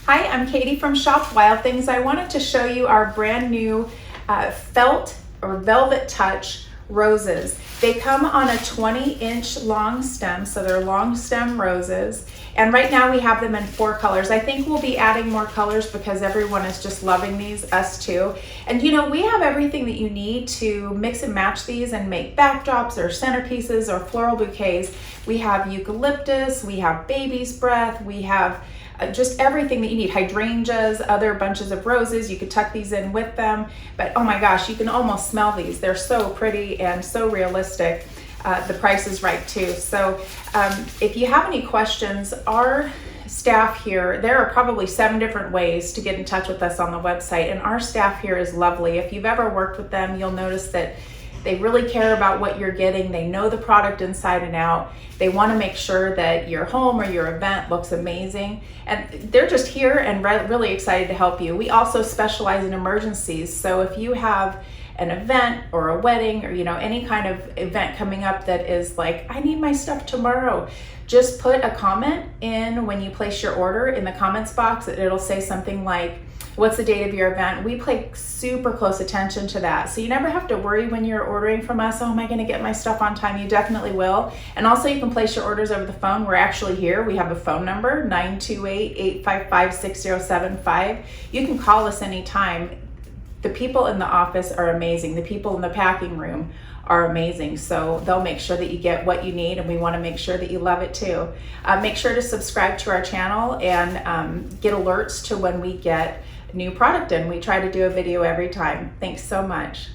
Hi, I'm Katie from ShopWildThings. I wanted to show you our brand new felt or velvet touch roses. They come on a 20-inch long stem, so they're long stem roses. And right now we have them in 4 colors. I think we'll be adding more colors because everyone is just loving these, us too. And you know, we have everything that you need to mix and match these and make backdrops or centerpieces or floral bouquets. We have eucalyptus, we have baby's breath, we have just everything that you need. Hydrangeas, other bunches of roses. You could tuck these in with them. But oh my gosh, you can almost smell these. They're so pretty and so realistic. The price is right too. So if you have any questions, our staff here, there are probably 7 different ways to get in touch with us on the website. And our staff here is lovely. If you've ever worked with them, you'll notice that they really care about what you're getting. They know the product inside and out. They want to make sure that your home or your event looks amazing. And they're just here and really excited to help you. We also specialize in emergencies. So if you have an event or a wedding or any kind of event coming up that is like, I need my stuff tomorrow, just put a comment in when you place your order in the comments box. It'll say something like, what's the date of your event? We pay super close attention to that. So you never have to worry when you're ordering from us, oh, am I gonna get my stuff on time? You definitely will. And also you can place your orders over the phone. We're actually here. We have a phone number, 928-855-6075. You can call us anytime. The people in the office are amazing. The people in the packing room are amazing. So they'll make sure that you get what you need, and we want to make sure that you love it too. Make sure to subscribe to our channel and get alerts to when we get new product in. We try to do a video every time. Thanks so much.